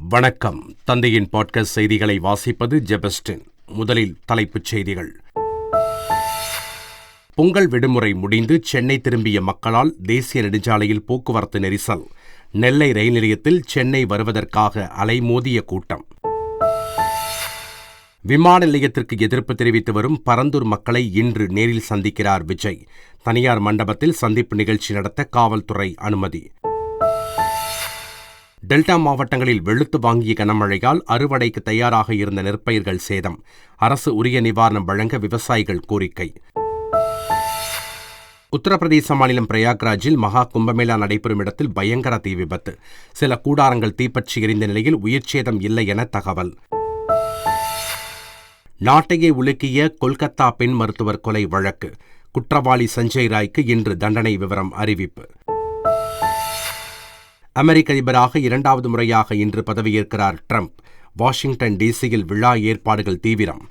வணக்கம். தந்தையின் பாட்காஸ்ட் செய்திகளை வாசிப்பது ஜெபஸ்டின். முதலில் தலைப்புச் செய்திகள். பொங்கல் விடுமுறை முடிந்து சென்னை திரும்பிய மக்களால் தேசிய நெடுஞ்சாலையில் போக்குவரத்து நெரிசல். நெல்லை ரயில் நிலையத்தில் சென்னை வருவதற்காக அலைமோதிய கூட்டம். விமான நிலையத்திற்கு எதிர்ப்பு தெரிவித்து வரும் பரந்தூர் மக்களை இன்று நேரில் சந்திக்கிறார் விஜய். தனியார் மண்டபத்தில் சந்திப்பு நிகழ்ச்சி நடத்த காவல்துறை அனுமதி. டெல்டா மாவட்டங்களில் வெளுத்து வாங்கிய கனமழையால் அறுவடைக்கு தயாராக இருந்த நெற்பயிர்கள் சேதம். அரசு உரிய நிவாரணம் வழங்க விவசாயிகள் கோரிக்கை. உத்தரப்பிரதேச மாநிலம் பிரயாக்ராஜில் மகா கும்பமேளா நடைபெறும் இடத்தில் பயங்கர தீ விபத்து. சில கூடாரங்கள் தீப்பற்றி எரிந்த நிலையில் உயிர்ச்சேதம் இல்லை என தகவல். நாட்டையே உலுக்கிய கொல்கத்தா பெண் மருத்துவர் கொலை வழக்கு. குற்றவாளி சஞ்சய் ராய்க்கு இன்று தண்டனை விவரம் அறிவிப்பு. அமெரிக்க அதிபராக இரண்டாவது முறையாக இன்று பதவியேற்கிறார் ட்ரம்ப். வாஷிங்டன் டிசியில் விழா ஏற்பாடுகள் தீவிரம்.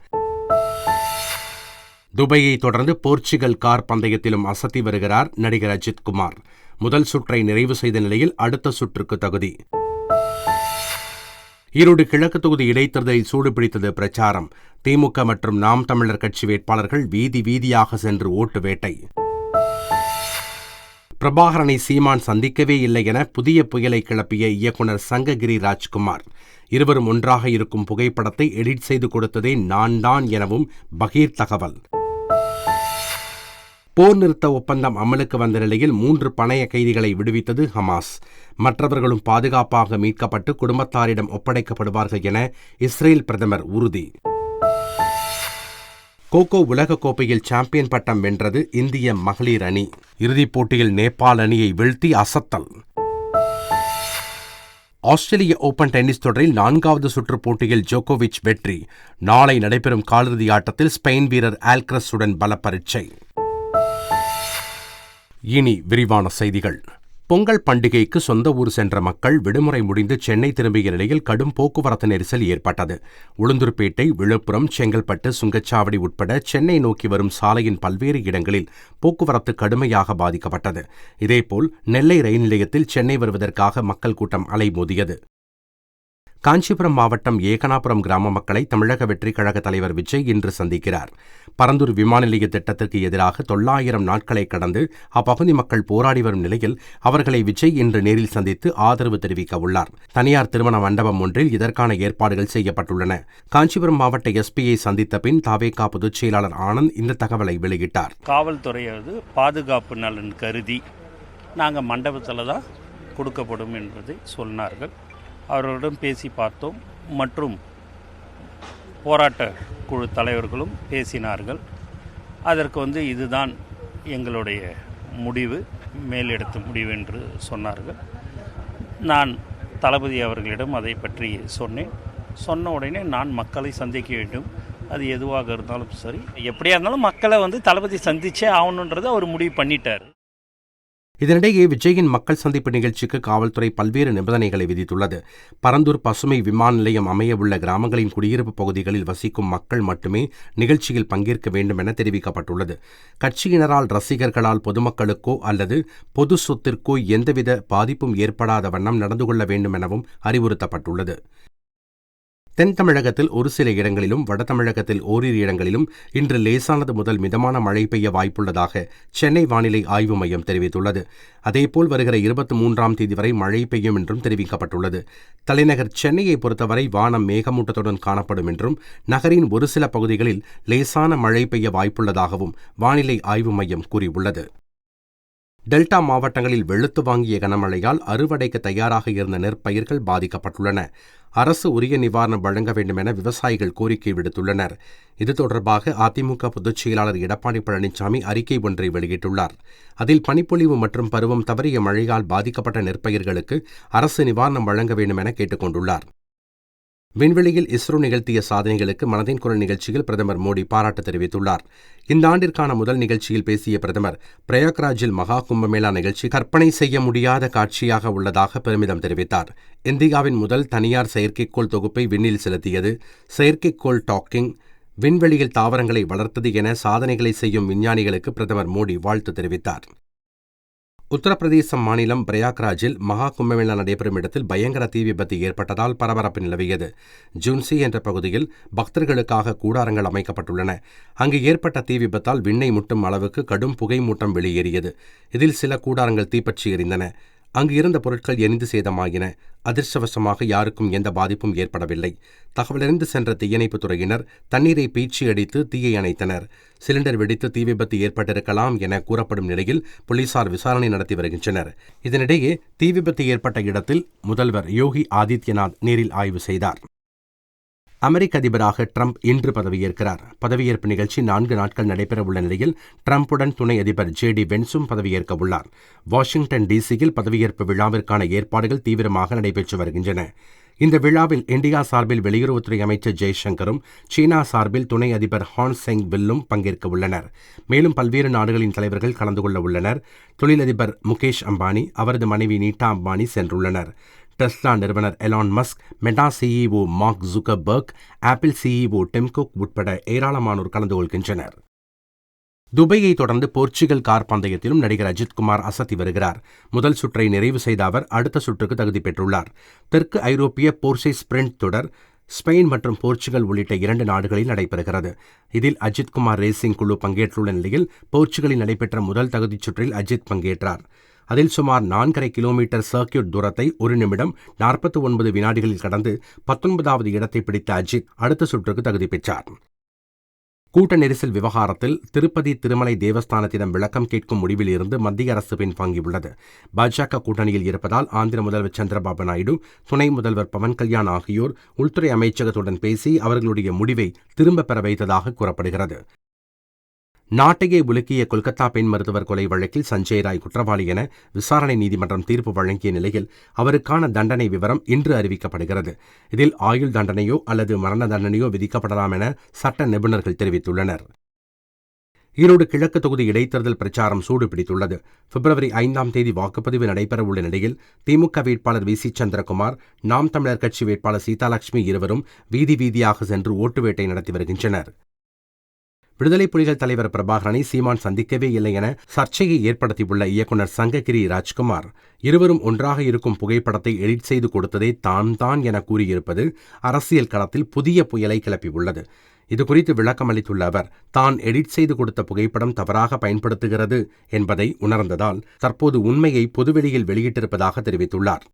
துபாயை தொடர்ந்து போர்ச்சுகல் கார் பந்தயத்திலும் அசத்தி வருகிறார் நடிகர் அஜித் குமார். முதல் சுற்றை நிறைவு செய்த நிலையில் அடுத்த சுற்றுக்கு தகுதி. ஈரோடு கிழக்கு தொகுதி இடைத்தேர்தலில் சூடுபிடித்தது பிரச்சாரம். திமுக மற்றும் நாம் தமிழர் கட்சி வேட்பாளர்கள் வீதி வீதியாக சென்று ஓட்டு வேட்டை. பிரபாகரனை சீமான் சந்திக்கவே இல்லை என புதிய புயலை கிளப்பிய இயக்குனர் சங்ககிரி ராஜ்குமார். இருவரும் ஒன்றாக இருக்கும் புகைப்படத்தை எடிட் செய்து கொடுத்ததே நான் தான் எனவும் பகீர் தகவல். போர் நிறுத்த ஒப்பந்தம் அமலுக்கு வந்த நிலையில் 3 பணைய கைதிகளை விடுவித்தது ஹமாஸ். மற்றவர்களும் பாதுகாப்பாக மீட்கப்பட்டு குடும்பத்தாரிடம் ஒப்படைக்கப்படுவார்கள் என இஸ்ரேல் பிரதமர் உறுதி. கோகோ உலகக்கோப்பையில் சாம்பியன் பட்டம் வென்றது இந்திய மகளிர் அணி. இறுதிப் போட்டியில் நேபாள் அணியை வீழ்த்தி அசத்தல். ஆஸ்திரேலிய ஓபன் டென்னிஸ் தொடரில் 4வது சுற்றுப் போட்டியில் ஜோகோவிச் வெற்றி. நாளை நடைபெறும் காலிறுதி ஆட்டத்தில் ஸ்பெயின் வீரர் ஆல்கரஸுடன் பல பரீட்சை. இனி விரிவான செய்திகள். பொங்கல் பண்டிகைக்கு சொந்த ஊர் சென்ற மக்கள் விடுமுறை முடிந்து சென்னை திரும்பிய நிலையில் கடும் போக்குவரத்து நெரிசல் ஏற்பட்டது. உளுந்தூர்பேட்டை, விழுப்புரம், செங்கல்பட்டு, சுங்கச்சாவடி உட்பட சென்னை நோக்கி வரும் சாலையின் பல்வேறு இடங்களில் போக்குவரத்து கடுமையாக பாதிக்கப்பட்டது. இதேபோல் நெல்லை ரயில் நிலையத்தில் சென்னை வருவதற்காக மக்கள் கூட்டம் அலைமோதியது. காஞ்சிபுரம் மாவட்டம் ஏகனாபுரம் கிராம மக்களை தமிழக வெற்றிக் கழக தலைவர் விஜய் இன்று சந்திக்கிறார். பரந்தூர் விமான நிலைய திட்டத்திற்கு எதிராக 900 நாட்களை கடந்து அப்பகுதி மக்கள் போராடி வரும் நிலையில் அவர்களை விஜய் இன்று நேரில் சந்தித்து ஆதரவு தெரிவிக்க உள்ளார். தனியார் திருமண மண்டபம் ஒன்றில் இதற்கான ஏற்பாடுகள் செய்யப்பட்டுள்ளன. காஞ்சிபுரம் மாவட்ட எஸ்பியை சந்தித்த பின் தவேகா பொதுச் செயலாளர் ஆனந்த் இந்த தகவலை வெளியிட்டார். காவல்துறையாவது பாதுகாப்பு நலன் கருதி நாங்கள் மண்டபத்தில் தான் கொடுக்கப்படும் என்பதை சொன்னார்கள். அவர்களிடம் பேசி பார்த்தோம். மற்றும் போராட்ட குழு தலைவர்களும் பேசினார்கள். அதற்கு இதுதான் எங்களுடைய முடிவு, மேலெடுத்த முடிவு என்று சொன்னார்கள். நான் தளபதி அவர்களிடம் அதை பற்றி சொன்ன உடனே நான் மக்களை சந்திக்க வேண்டும், அது எதுவாக இருந்தாலும் சரி, எப்படியா இருந்தாலும் மக்களை தளபதி சந்திச்சே ஆகணுன்றது அவர் முடிவு பண்ணிட்டார். இதனிடையே விஜயின் மக்கள் சந்திப்பு நிகழ்ச்சிக்கு காவல்துறை பல்வேறு நிபந்தனைகளை விதித்துள்ளது. பரந்தூர் பசுமை விமான நிலையம் அமையவுள்ள கிராமங்களின் குடியிருப்பு பகுதிகளில் வசிக்கும் மக்கள் மட்டுமே நிகழ்ச்சியில் பங்கேற்க வேண்டும் என தெரிவிக்கப்பட்டுள்ளது. கட்சியினரால், ரசிகர்களால் பொதுமக்களுக்கோ அல்லது பொது சொத்திற்கோ எந்தவித பாதிப்பும் ஏற்படாத வண்ணம் நடந்து கொள்ள வேண்டும் எனவும் அறிவுறுத்தப்பட்டுள்ளது. தென் தமிழகத்தில் ஒரு சில இடங்களிலும் வட தமிழகத்தில் ஓரிரு இடங்களிலும் இன்று லேசானது முதல் மிதமான மழை பெய்ய வாய்ப்புள்ளதாக சென்னை வானிலை ஆய்வு மையம் தெரிவித்துள்ளது. அதேபோல் வருகிற 23ஆம் தேதி வரை மழை பெய்யும் என்றும் தெரிவிக்கப்பட்டுள்ளது. தலைநகர் சென்னையை பொறுத்தவரை வானம் மேகமூட்டத்துடன் காணப்படும் என்றும் நகரின் ஒரு சில பகுதிகளில் லேசான மழை பெய்ய வாய்ப்புள்ளதாகவும் வானிலை ஆய்வு மையம் கூறியுள்ளது. டெல்டா மாவட்டங்களில் வெளுத்து வாங்கிய கனமழையால் அறுவடைக்கு தயாராக இருந்த நெற்பயிர்கள் பாதிக்கப்பட்டுள்ளன. அரசு உரிய நிவாரணம் வழங்க வேண்டும் என விவசாயிகள் கோரிக்கை விடுத்துள்ளனர். இது தொடர்பாக அதிமுக பொதுச் செயலாளர் எடப்பாடி பழனிசாமி அறிக்கை ஒன்றை வெளியிட்டுள்ளார். அதில் பனிப்பொழிவு மற்றும் பருவம் தவறிய மழையால் பாதிக்கப்பட்ட நெற்பயிர்களுக்கு அரசு நிவாரணம் வழங்க வேண்டும் என கேட்டுக் கொண்டுள்ளார். விண்வெளியில் இஸ்ரோ நிகழ்த்திய சாதனைகளுக்கு மனதின் குரல் நிகழ்ச்சியில் பிரதமர் மோடி பாராட்டு தெரிவித்துள்ளார். இந்த ஆண்டிற்கான முதல் நிகழ்ச்சியில் பேசிய பிரதமர், பிரயாக்ராஜில் மகா கும்பமேளா நிகழ்ச்சி கற்பனை செய்ய முடியாத காட்சியாக உள்ளதாக பெருமிதம் தெரிவித்தார். இந்தியாவின் முதல் தனியார் செயற்கைக்கோள் தொகுப்பை விண்ணில் செலுத்தியது, செயற்கைக்கோள் டாக்கிங், விண்வெளியில் தாவரங்களை வளர்த்தது என சாதனைகளை செய்யும் விஞ்ஞானிகளுக்கு பிரதமர் மோடி வாழ்த்து தெரிவித்தார். உத்தரப்பிரதேச மாநிலம் பிரயாக்ராஜில் மகா கும்பமேளா நடைபெறும் இடத்தில் பயங்கர தீ விபத்து ஏற்பட்டதால் பரபரப்பு நிலவியது. ஜூன்சி என்ற பகுதியில் பக்தர்களுக்காக கூடாரங்கள் அமைக்கப்பட்டுள்ளன. அங்கு ஏற்பட்ட தீ விபத்தால் விண்ணை முட்டும் அளவுக்கு கடும் புகை மூட்டம் வெளியேறியது. இதில் சில கூடாரங்கள் தீப்பற்றி எரிந்தன. அங்கு இருந்த பொருட்கள் எரிந்து சேதமாகின. அதிர்ஷ்டவசமாக யாருக்கும் எந்த பாதிப்பும் ஏற்படவில்லை. தகவலறிந்து சென்ற தீயணைப்புத் துறையினர் தண்ணீரை பீய்ச்சி அடித்து தீயை அணைத்தனர். சிலிண்டர் வெடித்து தீ விபத்து ஏற்பட்டிருக்கலாம் என கூறப்படும் நிலையில் போலீசார் விசாரணை நடத்தி வருகின்றனர். இதனிடையே தீ விபத்து ஏற்பட்ட இடத்தில் முதல்வர் யோகி ஆதித்யநாத் நேரில் ஆய்வு செய்தார். அமெரிக்க அதிபராக ட்ரம்ப் இன்று பதவியேற்கிறார். பதவியேற்பு நிகழ்ச்சி 4 நாட்கள் நடைபெறவுள்ள நிலையில் ட்ரம்புடன் துணை அதிபர் JD வென்ஸும் பதவியேற்க உள்ளார். வாஷிங்டன் டிசியில் பதவியேற்பு விழாவிற்கான ஏற்பாடுகள் தீவிரமாக நடைபெற்று வருகின்றன. இந்த விழாவில் இந்தியா சார்பில் வெளியுறவுத்துறை அமைச்சர் ஜெய்சங்கரும் சீனா சார்பில் துணை அதிபர் ஹான் செங் வில்லும் பங்கேற்க உள்ளனர். மேலும் பல்வேறு நாடுகளின் தலைவர்கள் கலந்து கொள்ள உள்ளனர். தொழிலதிபர் முகேஷ் அம்பானி, அவரது மனைவி நீட்டா அம்பானி சென்றுள்ளனர். டெஸ்லா நிறுவனர் Elon Musk, meta CEO mark Zuckerberg, apple CEO dim cook உட்பட ஏராளமானோர் கலந்து கொள்கின்றனர். துபாயை தொடர்ந்து போர்ச்சுகல் கார் பந்தயத்திலும் நடிகர் அஜித்குமார் அசத்தி வருகிறார். முதல் சுற்றை நிறைவு செய்த அவர் அடுத்த சுற்றுக்கு தகுதி பெற்றுள்ளார். தெற்கு ஐரோப்பிய போர்ஷே ஸ்பிரிண்ட் தொடர் ஸ்பெயின் மற்றும் போர்ச்சுகல் உள்ளிட்ட 2 நாடுகளில் நடைபெறுகிறது. இதில் அஜித்குமார் ரேசிங் குழு பங்கேற்றுள்ள நிலையில் போர்ச்சுகலில் நடைபெற்ற முதல் தகுதிச் சுற்றில் அஜித் பங்கேற்றார். அதில் சுமார் 4.5 கிலோமீட்டர் சர்க்கியூட் தூரத்தை 1 நிமிடம் 49 வினாடிகளில் கடந்து 19வது இடத்தை பிடித்த அஜித் அடுத்த சுற்றுக்கு தகுதி பெற்றார். கூட்ட நெரிசல் விவகாரத்தில் திருப்பதி திருமலை தேவஸ்தானத்திடம் விளக்கம் கேட்கும் முடிவில் இருந்து மத்திய அரசு பின்வாங்கியுள்ளது. பாஜக கூட்டணியில் இருப்பதால் ஆந்திர முதல்வர் சந்திரபாபு நாயுடு, துணை முதல்வர் பவன் கல்யாண் ஆகியோர் உள்துறை அமைச்சகத்துடன் பேசி அவர்களுடைய முடிவை திரும்பப் பெற வைத்ததாக கூறப்படுகிறது. நாட்டையே உலுக்கிய கொல்கத்தா பெண் மருத்துவர் கொலை வழக்கில் சஞ்சய் ராய் குற்றவாளி என விசாரணை நீதிமன்றம் தீர்ப்பு வழங்கிய நிலையில் அவருக்கான தண்டனை விவரம் இன்று அறிவிக்கப்படுகிறது. இதில் ஆயுள் தண்டனையோ அல்லது மரண தண்டனையோ விதிக்கப்படலாம் என சட்ட நிபுணர்கள் தெரிவித்துள்ளனர். ஈரோடு கிழக்கு தொகுதி இடைத்தேர்தல் பிரச்சாரம் சூடு பிடித்துள்ளது. பிப்ரவரி 5ஆம் தேதி வாக்குப்பதிவு நடைபெறவுள்ள நிலையில் திமுக வேட்பாளர் VC சந்திரகுமார், நாம் தமிழர் கட்சி வேட்பாளர் சீதாலட்சுமி இருவரும் வீதி வீதியாக சென்று ஓட்டு வேட்டை நடத்தி வருகின்றனர். விடுதலை புலிகள் தலைவர் பிரபாகரனை சீமான் சந்திக்கவே இல்லை என சர்ச்சையை ஏற்படுத்தியுள்ள இயக்குநர் சங்ககிரி ராஜ்குமார், இருவரும் ஒன்றாக இருக்கும் புகைப்படத்தை எடிட் செய்து கொடுத்ததே தான் என கூறியிருப்பது அரசியல் களத்தில் புதிய புயலை கிளப்பியுள்ளது. இதுகுறித்து விளக்கம் அளித்துள்ள அவர், தான் எடிட் செய்து கொடுத்த புகைப்படம் தவறாக பயன்படுத்துகிறது என்பதை உணர்ந்ததால் தற்போது உண்மையை பொதுவெளியில் வெளியிட்டிருப்பதாக தெரிவித்துள்ளார்.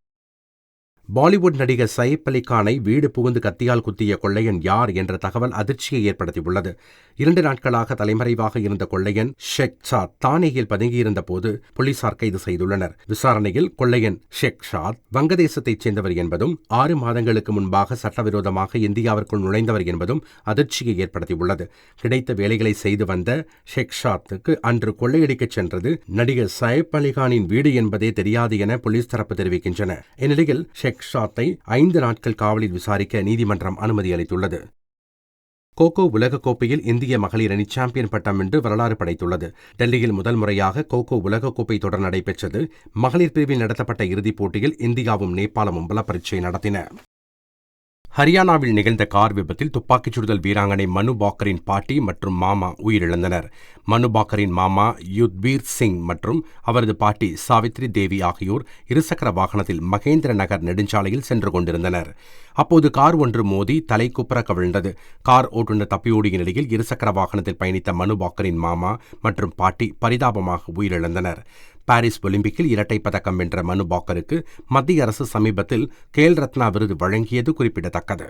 பாலிவுட் நடிகர் சைஃப் அலி கானை வீடு புகுந்து கத்தியால் குத்திய கொள்ளையன் யார் என்ற தகவல் அதிர்ச்சியை ஏற்படுத்தியுள்ளது. 2 நாட்களாக தலைமறைவாக இருந்த கொள்ளையன் ஷெக்சாத் தானேயில் பதுங்கியிருந்த போது போலீசார் கைது செய்துள்ளனர். விசாரணையில் கொள்ளையன் ஷெக்சாத் வங்கதேசத்தைச் சேர்ந்தவர் என்பதும் 6 மாதங்களுக்கு முன்பாக சட்டவிரோதமாக இந்தியாவிற்குள் நுழைந்தவர் என்பதும் அதிர்ச்சியை ஏற்படுத்தியுள்ளது. கிடைத்த வேலைகளை செய்து வந்த ஷெக்சாத்துக்கு அன்று கொள்ளையடிக்கச் சென்றது நடிகர் சைஃப் அலி கானின் வீடு என்பதே தெரியாது என போலீஸ் தரப்பு தெரிவிக்கின்றன. இந்நிலையில் ஷெக்சாத்தை 5 நாட்கள் காவலில் விசாரிக்க நீதிமன்றம் அனுமதி அளித்துள்ளது. கோகோ உலகக்கோப்பையில் இந்திய மகளிர் அணி சாம்பியன் பட்டம் வென்று வரலாறு படைத்துள்ளது. டெல்லியில் முதல் முறையாக கோகோ உலகக்கோப்பை தொடர் நடைபெற்றது. மகளிர் பிரிவில் நடத்தப்பட்ட இறுதிப் போட்டியில் இந்தியாவும் நேபாளமும் பலப்பரீட்சை நடத்தின. ஹரியானாவில் நிகழ்ந்த கார் விபத்தில் துப்பாக்கிச் சுடுதல் வீராங்கனை மனு பாக்கரின் பாட்டி மற்றும் மாமா உயிரிழந்தனர். மனு பாக்கரின் மாமா யுத்பீர் சிங் மற்றும் அவரது பாட்டி சாவித்ரி தேவி ஆகியோர் இருசக்கர வாகனத்தில் மகேந்திர நகர் நெடுஞ்சாலையில் சென்று கொண்டிருந்தனர். அப்போது கார் ஒன்று மோதி தலைக்குப்புற கவிழ்ந்தது. கார் ஓட்டுநர் தப்பியோடிய நிலையில் இருசக்கர வாகனத்தில் பயணித்த மனு பாக்கரின் மாமா மற்றும் பாட்டி பரிதாபமாக உயிரிழந்தனர். பாரிஸ் ஒலிம்பிக்கில் இரட்டை பதக்கம் வென்ற மனு பாக்கருக்கு மத்திய அரசு சமீபத்தில் கேல் ரத்னா விருது வழங்கியது குறிப்பிடத்தக்கது.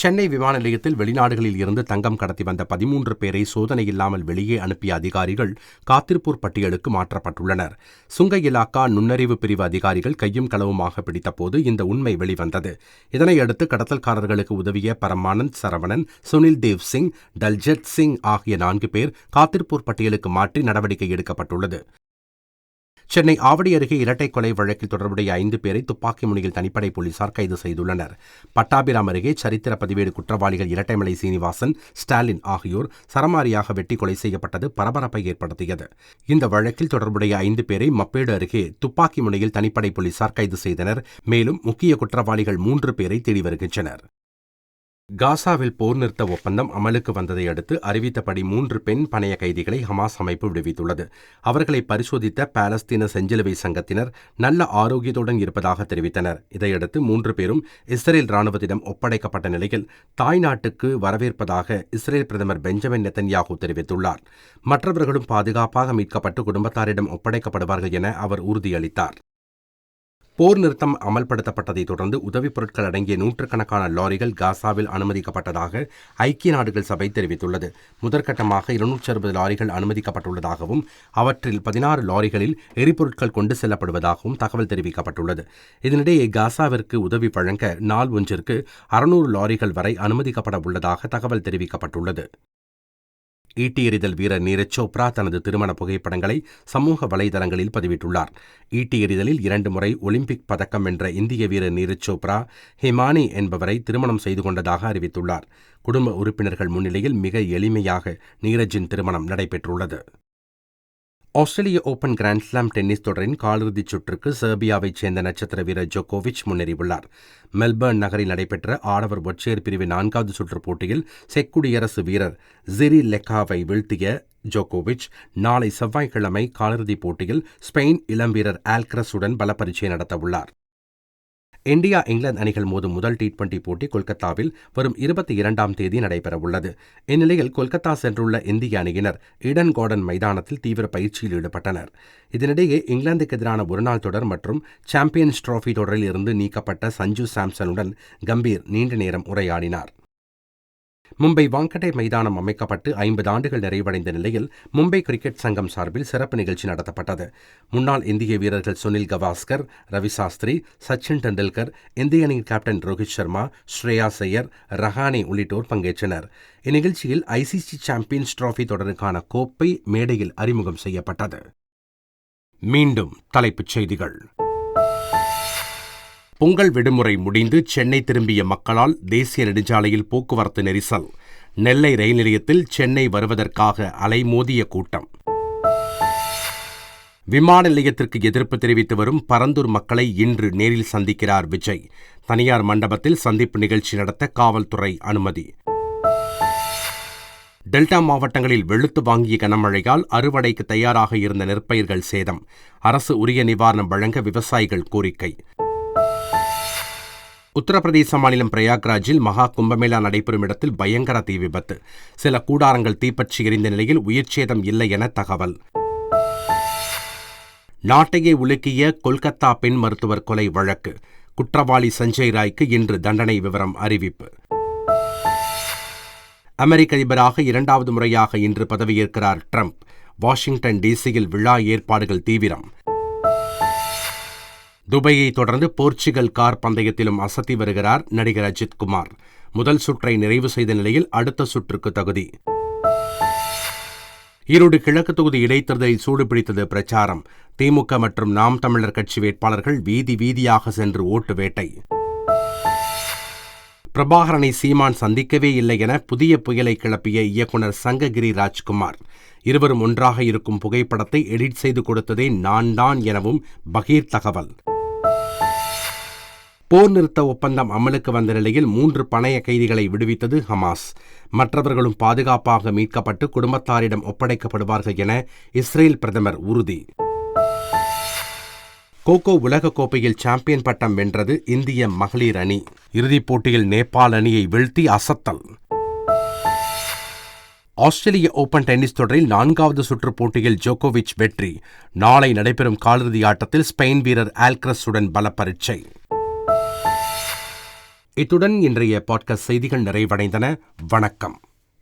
சென்னை விமான நிலையத்தில் வெளிநாடுகளில் இருந்து தங்கம் கடத்தி வந்த 13 பேரை சோதனை இல்லாமல் வெளியே அனுப்பிய அதிகாரிகள் காத்திருப்போர் பட்டியலுக்கு மாற்றப்பட்டுள்ளனர். சுங்க இலாக்கா நுண்ணறிவு பிரிவு அதிகாரிகள் கையும் களவுமாக பிடித்தபோது இந்த உண்மை வெளிவந்தது. இதனையடுத்து கடத்தல்காரர்களுக்கு உதவிய பரமானந்த், சரவணன், சுனில் தேவ் சிங், டல்ஜெட் சிங் ஆகிய 4 பேர் காத்திருப்போர் பட்டியலுக்கு மாற்றி நடவடிக்கை எடுக்கப்பட்டுள்ளது. சென்னை ஆவடி அருகே இரட்டை கொலை வழக்கில் தொடர்புடைய 5 பேரை துப்பாக்கி முனையில் தனிப்படை போலீசார் கைது செய்துள்ளனர். பட்டாபிராம் அருகே சரித்திர பதிவேடு குற்றவாளிகள் இரட்டைமலை சீனிவாசன், ஸ்டாலின் ஆகியோர் சரமாரியாக வெட்டி கொலை செய்யப்பட்டது பரபரப்பை ஏற்படுத்தியது. இந்த வழக்கில் தொடர்புடைய 5 பேரை மப்பேடு அருகே துப்பாக்கி முனையில் தனிப்படை போலீசார் கைது செய்தனர். மேலும் முக்கிய குற்றவாளிகள் 3 பேரை தேடி வருகின்றனர். காசாவில் போர் நிறுத்த ஒப்பந்தம் அமலுக்கு வந்ததை அடுத்து அறிவித்தபடி 3 பெண் பணைய கைதிகளை ஹமாஸ் அமைப்பு விடுவித்துள்ளது. அவர்களை பரிசோதித்த பாலஸ்தீன செஞ்சிலுவை சங்கத்தினர் நல்ல ஆரோக்கியத்துடன் இருப்பதாக தெரிவித்தனர். இதையடுத்து 3 பேரும் இஸ்ரேல் ராணுவத்திடம் ஒப்படைக்கப்பட்ட நிலையில் தாய்நாட்டுக்கு வரவேற்பதாக இஸ்ரேல் பிரதமர் பெஞ்சமின் நெத்தன்யாகு தெரிவித்துள்ளார். மற்றவர்களும் பாதுகாப்பாக மீட்கப்பட்டு குடும்பத்தாரிடம் ஒப்படைக்கப்படுவார்கள் என அவர் உறுதியளித்தார். போர் நிறுத்தம் அமல்படுத்தப்பட்டதைத் தொடர்ந்து உதவிப் பொருட்கள் அடங்கிய 100கணக்கான லாரிகள் காசாவில் அனுமதிக்கப்பட்டதாக ஐக்கிய நாடுகள் சபை தெரிவித்துள்ளது. முதற்கட்டமாக 260 லாரிகள் அனுமதிக்கப்பட்டுள்ளதாகவும் அவற்றில் 16 லாரிகளில் எரிபொருட்கள் கொண்டு செல்லப்படுவதாகவும் தகவல் தெரிவிக்கப்பட்டுள்ளது. இதனிடையே காசாவிற்கு உதவி வழங்க நாள் ஒன்றிற்கு 600 லாரிகள் வரை அனுமதிக்கப்பட உள்ளதாக தகவல் தெரிவிக்கப்பட்டுள்ளது. ஈட்டி எறிதல் வீரர் நீரஜ் சோப்ரா தனது திருமண புகைப்படங்களை சமூக வலைதளங்களில் பதிவிட்டுள்ளார். ஈட்டி எறிதலில் 2 முறை ஒலிம்பிக் பதக்கம் வென்ற இந்திய வீரர் நீரஜ் சோப்ரா ஹிமானி என்பவரை திருமணம் செய்து கொண்டதாக அறிவித்துள்ளார். குடும்ப உறுப்பினர்கள் முன்னிலையில் மிக எளிமையாக நீரஜின் திருமணம் நடைபெற்றுள்ளது. ஆஸ்திரேலிய ஓபன் கிராண்ட்ஸ்லாம் டென்னிஸ் தொடரின் காலிறுதிச் சுற்றுக்கு செர்பியாவைச் சேர்ந்த நட்சத்திர வீரர் ஜோகோவிச் முன்னேறியுள்ளார். மெல்பர்ன் நகரில் நடைபெற்ற ஆடவர் ஒற்றையர் பிரிவு 4வது சுற்றுப் போட்டியில் செக் குடியரசு வீரர் ஜிரி லெக்காவை வீழ்த்திய ஜோகோவிச் நாளை செவ்வாய்க்கிழமை காலிறுதிப் போட்டியில் ஸ்பெயின் இளம் வீரர் ஆல்கரஸுடன் பலப்பரீட்சை நடத்தவுள்ளார். இந்தியா இங்கிலாந்து அணிகள் மோதும் முதல் T20 போட்டி கொல்கத்தாவில் வரும் 22ஆம் தேதி நடைபெறவுள்ளது. இந்நிலையில் கொல்கத்தா சென்றுள்ள இந்திய அணியினர் ஈடன் கார்டன் மைதானத்தில் தீவிர பயிற்சியில் ஈடுபட்டனர். இதனிடையே இங்கிலாந்துக்கு எதிரான ஒருநாள் தொடர் மற்றும் சாம்பியன்ஸ் டிராபி தொடரில் இருந்து நீக்கப்பட்ட சஞ்சு சாம்சனுடன் கம்பீர் நீண்ட நேரம் உரையாடினார். மும்பை வாங்கடே மைதானம் அமைக்கப்பட்டு 50 ஆண்டுகள் நிறைவடைந்த நிலையில் மும்பை கிரிக்கெட் சங்கம் சார்பில் சிறப்பு நிகழ்ச்சி நடத்தப்பட்டது. முன்னாள் இந்திய வீரர்கள் சுனில் கவாஸ்கர், ரவி சாஸ்திரி, சச்சின் டெண்டுல்கர், இந்திய அணியின் கேப்டன் ரோஹித் சர்மா, ஸ்ரேயாஸ் ஐயர், ரஹானே உள்ளிட்டோர் பங்கேற்றனர். இந்நிகழ்ச்சியில் ஐசிசி சாம்பியன்ஸ் டிராபி தொடருக்கான கோப்பை மேடையில் அறிமுகம் செய்யப்பட்டது. மீண்டும் தலைப்புச் செய்திகள். பொங்கல் விடுமுறை முடிந்து சென்னை திரும்பிய மக்களால் தேசிய நெடுஞ்சாலையில் போக்குவரத்து நெரிசல். நெல்லை ரயில் நிலையத்தில் சென்னை வருவதற்காக அலைமோதிய கூட்டம். விமான நிலையத்திற்கு எதிர்ப்பு தெரிவித்து வரும் பரந்தூர் மக்களை இன்று நேரில் சந்திக்கிறார் விஜய். தனியார் மண்டபத்தில் சந்திப்பு நிகழ்ச்சி நடத்த காவல்துறை அனுமதி. டெல்டா மாவட்டங்களில் வெளுத்து வாங்கிய கனமழையால் அறுவடைக்கு தயாராக இருந்த நெற்பயிர்கள் சேதம். அரசு உரிய நிவாரணம் வழங்க விவசாயிகள் கோரிக்கை. உத்தரப்பிரதேச மாநிலம் பிரயாக்ராஜில் மகா கும்பமேளா நடைபெறும் இடத்தில் பயங்கர தீ விபத்து. சில கூடாரங்கள் தீப்பற்றி எரிந்த நிலையில் உயிர்ச்சேதம் இல்லை என தகவல். நாட்டையே உலுக்கிய கொல்கத்தா பெண் மருத்துவர் கொலை வழக்கு. குற்றவாளி சஞ்சய் ராய்க்கு இன்று தண்டனை விவரம் அறிவிப்பு. அமெரிக்க அதிபராக 2வது முறையாக இன்று பதவியேற்கிறார் ட்ரம்ப். வாஷிங்டன் டிசியில் விழா ஏற்பாடுகள் தீவிரம். துபாயை தொடர்ந்து போர்ச்சுகல் கார் பந்தயத்திலும் அசத்தி வருகிறார் நடிகர் அஜித் குமார். முதல் சுற்றை நிறைவு செய்த நிலையில் அடுத்த சுற்றுக்கு தகுதி. ஈரோடு கிழக்கு தொகுதி இடைத்தேர்தலில் சூடுபிடித்தது பிரச்சாரம். திமுக மற்றும் நாம் தமிழர் கட்சி வேட்பாளர்கள் வீதி வீதியாக சென்று ஓட்டு வேட்டை. பிரபாகரனை சீமான் சந்திக்கவே இல்லை என புதிய புயலை கிளப்பிய இயக்குனர் சங்ககிரி ராஜ்குமார். இருவரும் ஒன்றாக இருக்கும் புகைப்படத்தை எடிட் செய்து கொடுத்ததே நான் தான் எனவும் பகீர் தகவல். போர் நிறுத்த ஒப்பந்தம் அமலுக்கு வந்த நிலையில் 3 பணைய கைதிகளை விடுவித்தது ஹமாஸ். மற்றவர்களும் பாதுகாப்பாக மீட்கப்பட்டு குடும்பத்தாரிடம் ஒப்படைக்கப்படுவார்கள் என இஸ்ரேல் பிரதமர் உறுதி. கோகோ உலகக்கோப்பையில் சாம்பியன் பட்டம் வென்றது இந்திய மகளிர் அணி. இறுதிப் போட்டியில் நேபாள் அணியை வீழ்த்தி அசத்தல். ஆஸ்திரேலிய ஓபன் டென்னிஸ் தொடரில் 4வது சுற்றுப் போட்டியில் ஜோகோவிச் வெற்றி. நாளை நடைபெறும் காலிறுதி ஆட்டத்தில் ஸ்பெயின் வீரர் ஆல்கரஸுடன் பலப்பரீட்சை. இத்துடன் இன்றைய பாட்காஸ்ட் செய்திகள் நிறைவடைந்தன. வணக்கம்.